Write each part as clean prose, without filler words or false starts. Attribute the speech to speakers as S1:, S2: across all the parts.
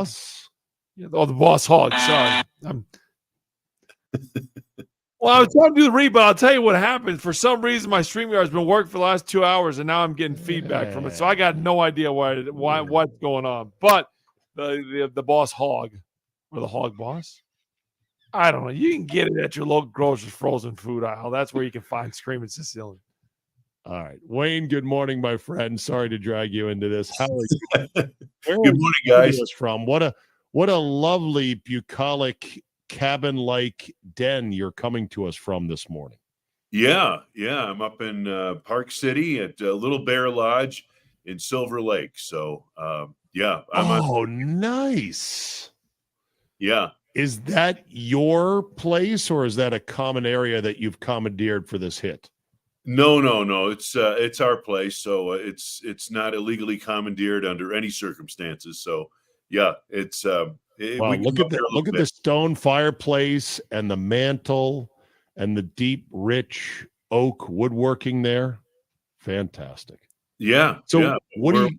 S1: boss?
S2: Yeah, the boss hog. Sorry. Well, I was trying to do the read, but I'll tell you what happened. For some reason, my StreamYard has been working for the last 2 hours, and now I'm getting feedback from it. So I got no idea what's going on. But the boss hog, or the hog boss, I don't know. You can get it at your local grocer's frozen food aisle. That's where you can find Screaming Sicilian.
S1: All right, Wayne. Good morning, my friend. Sorry to drag you into this. How are you?
S3: Good morning, guys.
S1: From what a lovely bucolic cabin-like den you're coming to us from this morning.
S3: Yeah. I'm up in Park City at Little Bear Lodge in Silver Lake. So,
S1: Nice.
S3: Yeah.
S1: Is that your place, or is that a common area that you've commandeered for this hit?
S3: No. It's our place, so it's not illegally commandeered under any circumstances. So, yeah, it's.
S1: Look at the stone fireplace and the mantle and the deep, rich oak woodworking there. Fantastic.
S3: Yeah.
S1: So
S3: we're busy.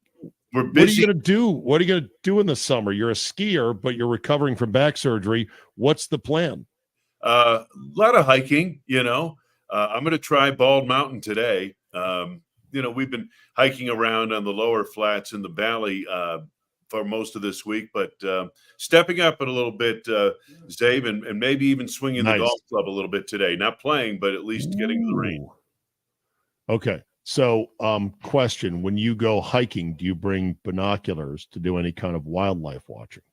S1: What are you going to do? What are you going to do in the summer? You're a skier, but you're recovering from back surgery. What's the plan?
S3: A lot of hiking, I'm going to try Bald Mountain today. We've been hiking around on the lower flats in the valley for most of this week, but stepping up a little bit, Zabe, and maybe even swinging the golf club a little bit today. Not playing, but at least getting to the range.
S1: Okay. So, question, when you go hiking, do you bring binoculars to do any kind of wildlife watching?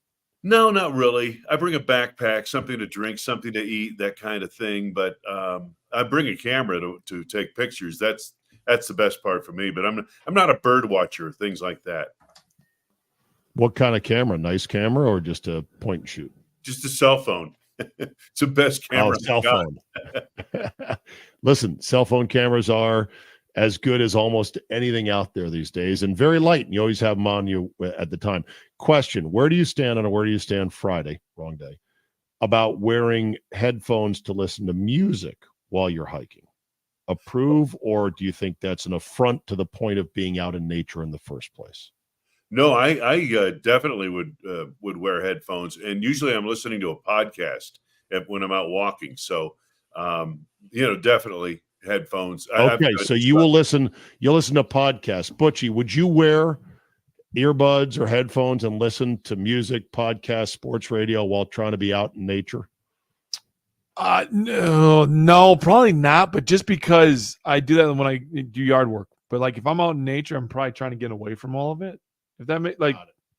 S3: No, not really. I bring a backpack, something to drink, something to eat, that kind of thing. But I bring a camera to take pictures. That's the best part for me. But I'm not a bird watcher, things like that.
S1: What kind of camera? Nice camera or just a point and shoot?
S3: Just a cell phone. It's the best camera.
S1: Cell phone. Listen, cell phone cameras are as good as almost anything out there these days, and very light. And you always have them on you at the time. Question, where do you stand Friday, wrong day, about wearing headphones to listen to music while you're hiking? Approve, or do you think that's an affront to the point of being out in nature in the first place?
S3: No, I definitely would wear headphones, and usually I'm listening to a podcast when I'm out walking. So, definitely headphones.
S1: Okay, so you'll listen to podcasts. Butchie, would you wear earbuds or headphones and listen to music, podcast, sports radio while trying to be out in nature?
S2: No, probably not. But just because I do that when I do yard work. But like if I'm out in nature, I'm probably trying to get away from all of it. If that makes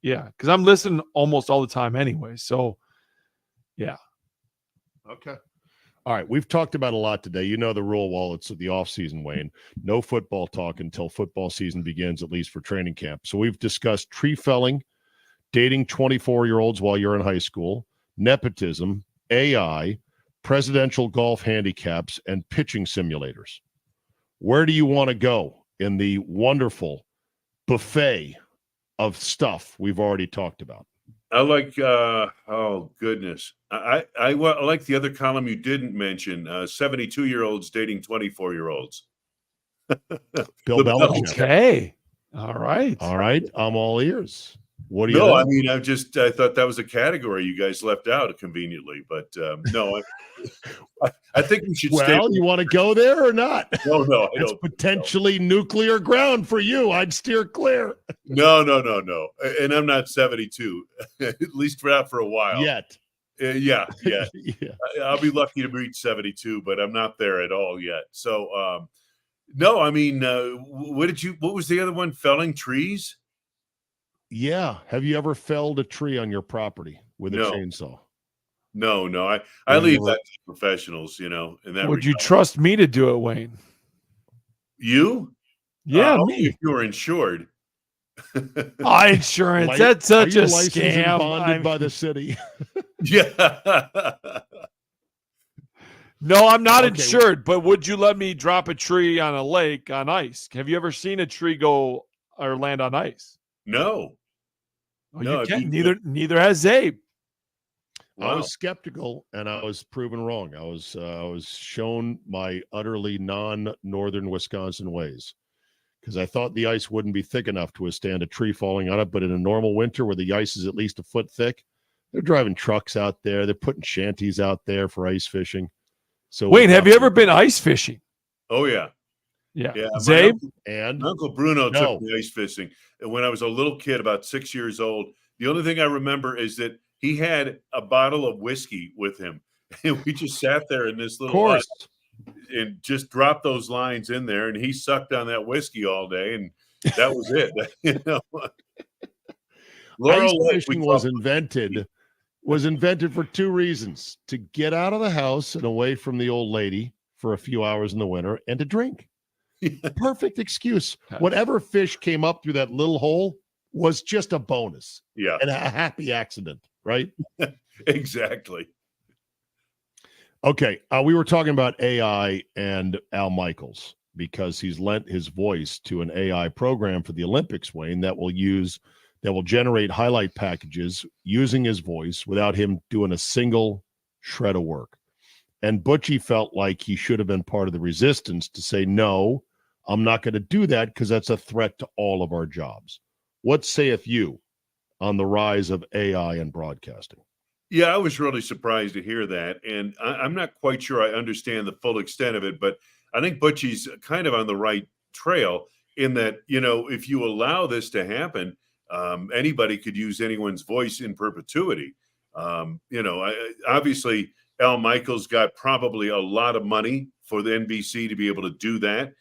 S2: yeah, because I'm listening almost all the time anyway. So, yeah.
S1: Okay. All right. We've talked about a lot today. You know the rule while it's the off season, Wayne. No football talk until football season begins, at least for training camp. So we've discussed tree felling, dating 24-year-olds while you're in high school, nepotism, AI, presidential golf handicaps, and pitching simulators. Where do you want to go in the wonderful buffet of stuff we've already talked about?
S3: I like, oh goodness. I like the other column you didn't mention, 72-year-olds dating 24-year-olds.
S1: Bill Belichick.
S2: Okay. All right.
S1: I'm all ears. What do you
S3: No,
S1: think?
S3: I mean, I thought that was a category you guys left out conveniently, but no, I think we should stay.
S1: Well, you want to go there or not?
S3: No, I
S1: it's
S3: don't.
S1: Potentially nuclear ground for you. I'd steer clear.
S3: No. And I'm not 72, at least not for a while.
S1: Yet.
S3: Yeah. I'll be lucky to reach 72, but I'm not there at all yet. So, no, I mean, what was the other one? Felling trees?
S1: Yeah. Have you ever felled a tree on your property with a chainsaw?
S3: No. I leave that to professionals, in that
S2: Would you trust me to do it, Wayne?
S3: You?
S2: Yeah,
S3: me.
S2: me.
S3: If you were insured.
S2: Insurance. That's such a scam.
S1: Bonded by the city.
S3: Yeah.
S2: No, I'm not insured, but would you let me drop a tree on a lake on ice? Have you ever seen a tree go or land on ice?
S3: No.
S2: No, you can't. Neither has Zabe.
S1: Wow. I was skeptical, and I was proven wrong. I was shown my utterly non-northern Wisconsin ways. because I thought the ice wouldn't be thick enough to withstand a tree falling on it. But in a normal winter where the ice is at least a foot thick, they're driving trucks out there. They're putting shanties out there for ice fishing. So
S2: Wayne, have you ever been ice fishing?
S3: Oh, yeah.
S2: Yeah.
S3: Yeah.
S2: Zabe?
S1: And
S3: My Uncle Bruno
S1: No.
S3: took me ice fishing. And when I was a little kid, about 6 years old, the only thing I remember is that he had a bottle of whiskey with him. And we just sat there in this
S1: of
S3: little
S1: course,
S3: hut and just dropped those lines in there. And he sucked on that whiskey all day. And that was it. You know?
S1: ice
S3: Lake,
S1: fishing was invented for two reasons: to get out of the house and away from the old lady for a few hours in the winter, and to drink. Perfect excuse. Whatever fish came up through that little hole was just a bonus.
S3: Yeah.
S1: And a happy accident, right?
S3: Exactly.
S1: Okay. We were talking about AI and Al Michaels because he's lent his voice to an AI program for the Olympics, Wayne, that will generate highlight packages using his voice without him doing a single shred of work. And Butchie felt like he should have been part of the resistance to say, no, I'm not going to do that because that's a threat to all of our jobs. What saith you on the rise of AI and broadcasting?
S3: Yeah, I was really surprised to hear that. And I'm not quite sure I understand the full extent of it, but I think Butchie's kind of on the right trail in that, you know, if you allow this to happen, anybody could use anyone's voice in perpetuity. Obviously, Al Michaels got probably a lot of money for the NBC to be able to do that.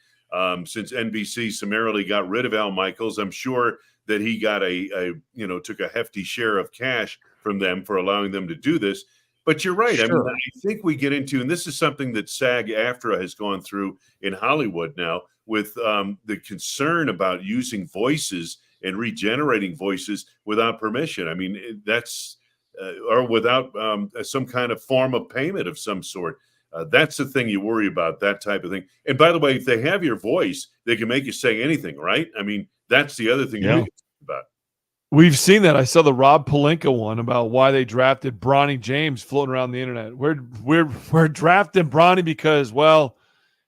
S3: Since NBC summarily got rid of Al Michaels, I'm sure that he got took a hefty share of cash from them for allowing them to do this. But you're right.
S1: Sure.
S3: I mean, I think we get into, and this is something that SAG-AFTRA has gone through in Hollywood now with the concern about using voices and regenerating voices without permission. I mean, that's or without some kind of form of payment of some sort. That's the thing you worry about, that type of thing. And by the way, if they have your voice, they can make you say anything, right? I mean, that's the other thing
S1: Yeah.
S3: we can talk about.
S2: We've seen that. I saw the Rob Pelinka one about why they drafted Bronny James floating around the internet. We're drafting Bronny because, well,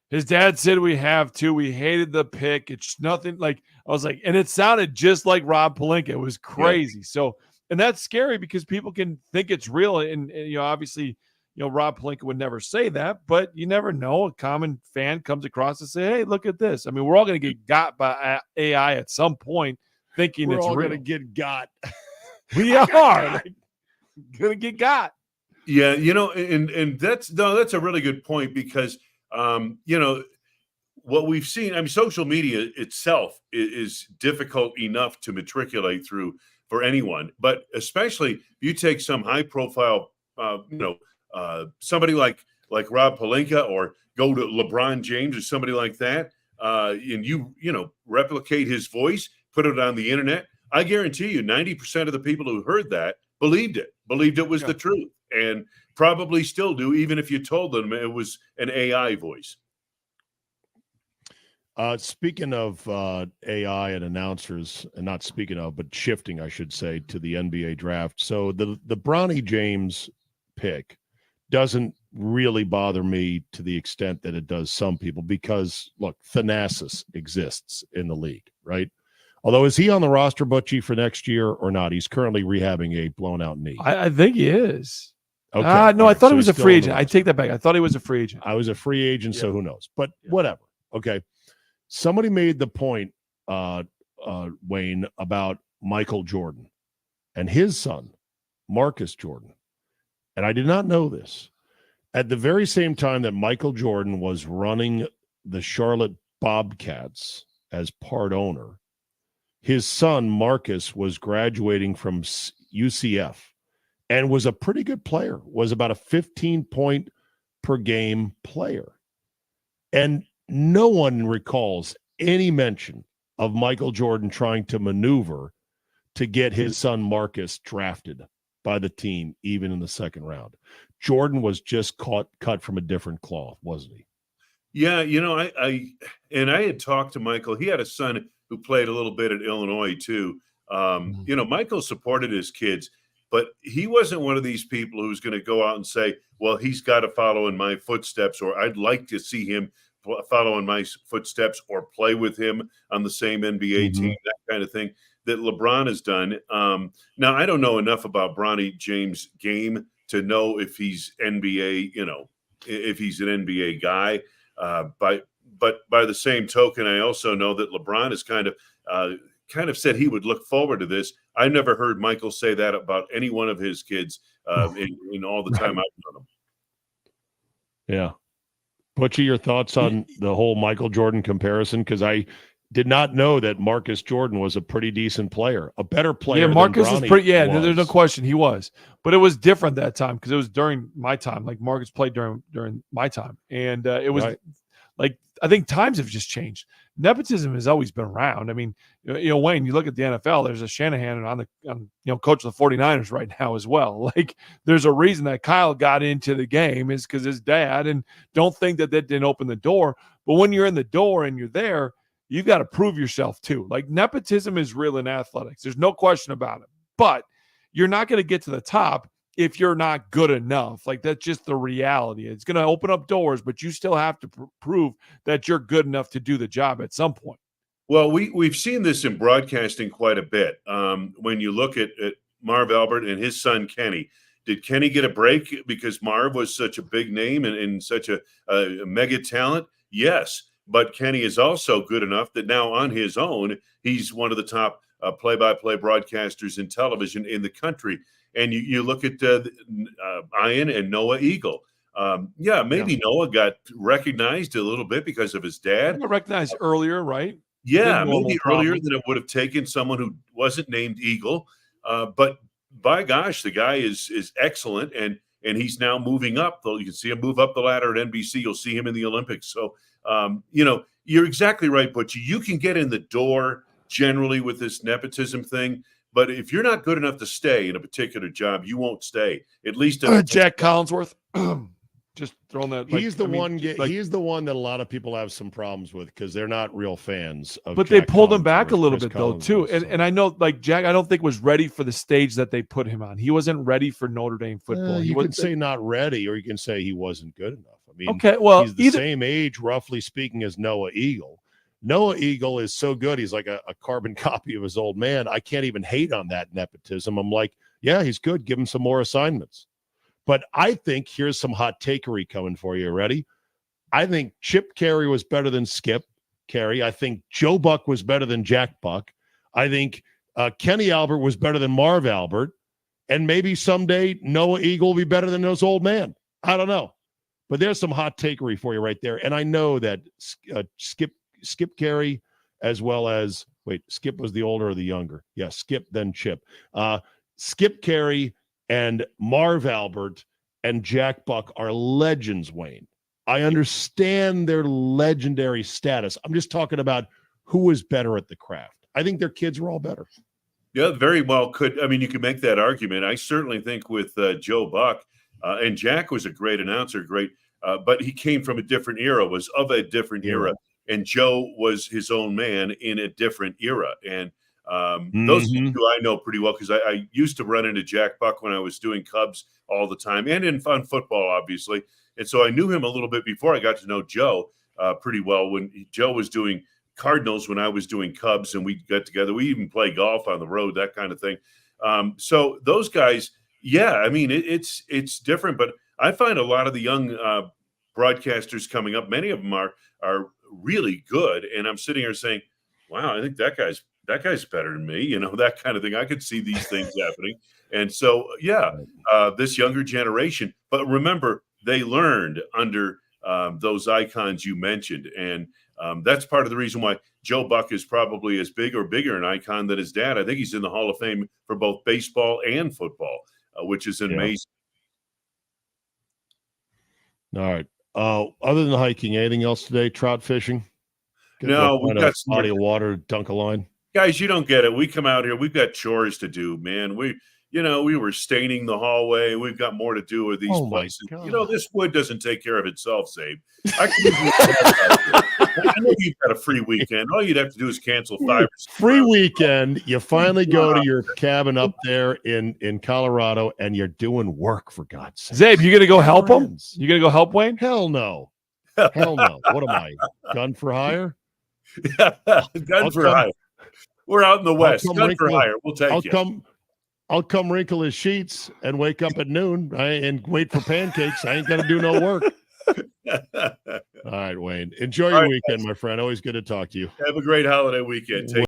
S2: his dad said we have to. We hated the pick. It's nothing like, I was like, and it sounded just like Rob Pelinka. It was crazy. Yeah. So, and that's scary because people can think it's real. And obviously, Rob Pelinka would never say that, but you never know. A common fan comes across and say, hey, look at this. I mean, we're all going to get got by AI at some point thinking
S1: we're
S2: it's
S1: all
S2: real.
S1: going to get got.
S2: We are going to get got.
S3: Yeah. And that's a really good point because, what we've seen, I mean, social media itself is difficult enough to matriculate through for anyone, but especially if you take some high profile, somebody like Rob Pelinka, or go to LeBron James or somebody like that, and you replicate his voice, put it on the internet. I guarantee you 90% of the people who heard that believed it was the truth, and probably still do, even if you told them it was an AI voice.
S1: Speaking of AI and announcers, and not speaking of, but shifting, I should say, to the NBA draft. So the Bronny James pick doesn't really bother me to the extent that it does some people, because look, Thanasis exists in the league, right? Although, is he on the roster, Butchie, for next year or not? He's currently rehabbing a blown out knee.
S2: I think he is.
S1: Okay.
S2: No, I thought he was a free agent. I take that back. I thought he was a free agent.
S1: I was a free agent, so who knows? But whatever. Okay. Somebody made the point, Wayne, about Michael Jordan and his son, Marcus Jordan. And I did not know this. At the very same time that Michael Jordan was running the Charlotte Bobcats as part owner, his son, Marcus, was graduating from UCF and was a pretty good player, was about a 15-point per game player. And no one recalls any mention of Michael Jordan trying to maneuver to get his son Marcus drafted by the team, even in the second round. Jordan was just cut from a different cloth, wasn't he?
S3: Yeah, I had talked to Michael. He had a son who played a little bit at Illinois too. Michael supported his kids, but he wasn't one of these people who's going to go out and say, well, he's got to follow in my footsteps, or I'd like to see him follow in my footsteps or play with him on the same NBA team, that kind of thing that LeBron has done. Now, I don't know enough about Bronny James' game to know if he's NBA, if he's an NBA guy. But by the same token, I also know that LeBron has kind of said he would look forward to this. I never heard Michael say that about any one of his kids in all the time I've known him.
S1: Yeah. Butchie, your thoughts on the whole Michael Jordan comparison? Because I did not know that Marcus Jordan was a pretty decent player, a better player.
S2: Yeah, Marcus was pretty. Yeah,
S1: was.
S2: There's no question he was, but it was different that time because it was during my time. Like Marcus played during my time, and it was like I think times have just changed. Nepotism has always been around. I mean, Wayne, you look at the NFL, there's a Shanahan on the coach of the 49ers right now as well. Like there's a reason that Kyle got into the game is because his dad, and don't think that didn't open the door. But when you're in the door and you're there, you've got to prove yourself too. Like nepotism is real in athletics. There's no question about it. But you're not going to get to the top if you're not good enough. Like that's just the reality. It's going to open up doors, but you still have to prove that you're good enough to do the job at some point.
S3: Well, we've seen this in broadcasting quite a bit. When you look at Marv Albert and his son Kenny, did Kenny get a break because Marv was such a big name and such a mega talent? Yes, but Kenny is also good enough that now on his own, he's one of the top play-by-play broadcasters in television in the country. And you look at Ian and Noah Eagle. Maybe Noah got recognized a little bit because of his dad.
S2: He got recognized earlier, right?
S3: Yeah, maybe earlier than it would have taken someone who wasn't named Eagle. But by gosh, the guy is excellent, and he's now moving up. Though you can see him move up the ladder at NBC. You'll see him in the Olympics. So, you're exactly right, Butch. You can get in the door generally with this nepotism thing. But if you're not good enough to stay in a particular job, you won't stay. At least
S2: Jack Collinsworth. Just throwing that.
S1: He's the one that a lot of people have some problems with because they're not real fans of.
S2: But
S1: Jack
S2: they pulled him
S1: Collinsworth,
S2: back a little
S1: Chris
S2: bit though too, and I know like Jack, I don't think was ready for the stage that they put him on. He wasn't ready for Notre Dame football.
S1: You can say not ready, or you can say he wasn't good enough. I mean,
S2: okay, well,
S1: he's the same age, roughly speaking, as Noah Eagle. Noah Eagle is so good. He's like a carbon copy of his old man. I can't even hate on that nepotism. I'm like, yeah, he's good. Give him some more assignments. But I think here's some hot takery coming for you. Ready? I think Chip Carey was better than Skip Carey. I think Joe Buck was better than Jack Buck. I think Kenny Albert was better than Marv Albert. And maybe someday Noah Eagle will be better than his old man. I don't know. But there's some hot takery for you right there. And I know that Skip Carey, as well as Skip was the older or the younger? Yeah, Skip, then Chip. Skip Carey and Marv Albert and Jack Buck are legends, Wayne. I understand their legendary status. I'm just talking about who is better at the craft. I think their kids were all better.
S3: Yeah, very well could. I mean, you could make that argument. I certainly think with Joe Buck and Jack was a great announcer, but he came from a different era, was of a different era. And Joe was his own man in a different era. And those two I know pretty well because I used to run into Jack Buck when I was doing Cubs all the time and in fun football, obviously. And so I knew him a little bit before I got to know Joe pretty well when Joe was doing Cardinals when I was doing Cubs, and we got together. We even play golf on the road, that kind of thing. So those guys, yeah, I mean, it's different. But I find a lot of the young broadcasters coming up, many of them are really good, and I'm sitting here saying, wow, I think that guy's better than me, that kind of thing. I could see these things happening. And so this younger generation, but remember, they learned under those icons you mentioned, and that's part of the reason why Joe Buck is probably as big or bigger an icon than his dad. I think he's in the Hall of Fame for both baseball and football, which is amazing.
S1: All right. Other than hiking, anything else today? Trout fishing?
S3: No, we've got
S1: some body of water, dunk a line.
S3: Guys, you don't get it. We come out here, we've got chores to do, man. We were staining the hallway. We've got more to do with these places. This wood doesn't take care of itself, Zabe. I know you've got a free weekend. All you'd have to do is cancel 5 or 6
S1: free weekend. You finally go to your cabin up there in Colorado, and you're doing work, for God's sake.
S2: Zabe, you gonna go help him? You gonna go help Wayne?
S1: Hell no. Hell no. What am I? Gun for hire?
S3: Gun for hire. We're out in the West. Gun for hire. We'll take you.
S1: I'll come wrinkle his sheets and wake up at noon and wait for pancakes. I ain't gonna do no work. All right, Wayne. Enjoy your weekend, my friend. Always good to talk to you.
S3: Have a great holiday weekend. Take